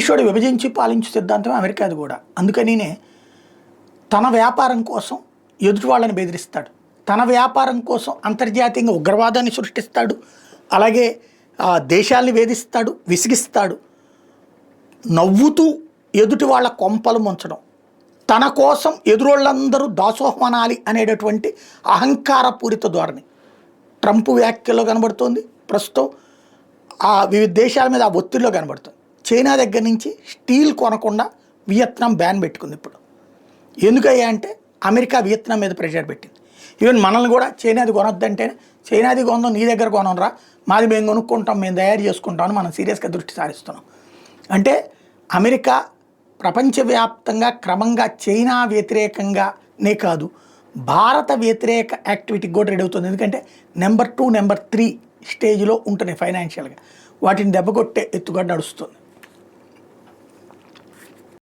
బ్రిటిషోడు విభజించి పాలించు సిద్ధాంతం అమెరికాది కూడా. అందుకనినే తన వ్యాపారం కోసం ఎదుటి వాళ్ళని బెదిరిస్తాడు, తన వ్యాపారం కోసం అంతర్జాతీయంగా ఉగ్రవాదాన్ని సృష్టిస్తాడు, అలాగే దేశాలని వేధిస్తాడు, విసిగిస్తాడు, నవ్వుతూ ఎదుటి వాళ్ళ కొంపలు ముంచడం, తన కోసం ఎదురోళ్ళందరూ దాసోహమనాలి అనేటటువంటి అహంకారపూరిత ధోరణి ట్రంప్ వ్యాఖ్యలో కనబడుతోంది. ప్రస్తుతం వివిధ దేశాల మీద ఆ ఒత్తిడిలో కనబడుతుంది. చైనా దగ్గర నుంచి స్టీల్ కొనకుండా వియత్నాం బ్యాన్ పెట్టుకుంది. ఇప్పుడు ఎందుకయ్యా అంటే అమెరికా వియత్నాం మీద ప్రెషర్ పెట్టింది. ఈవెన్ మనల్ని కూడా చైనాది కొనొద్దంటేనే చైనాది కొనడం, నీ దగ్గర కొనరా, మాది మేము కొనుక్కుంటాం, మేము తయారు చేసుకుంటామని మనం సీరియస్గా దృష్టి సారిస్తున్నాం. అంటే అమెరికా ప్రపంచవ్యాప్తంగా క్రమంగా చైనా వ్యతిరేకంగానే కాదు, భారత వ్యతిరేక యాక్టివిటీకి కూడా రెడీ అవుతుంది. ఎందుకంటే నెంబర్ 2, నెంబర్ 3 స్టేజ్లో ఉంటున్నాయి ఫైనాన్షియల్గా, వాటిని దెబ్బకొట్టే ఎత్తుగా నడుస్తుంది.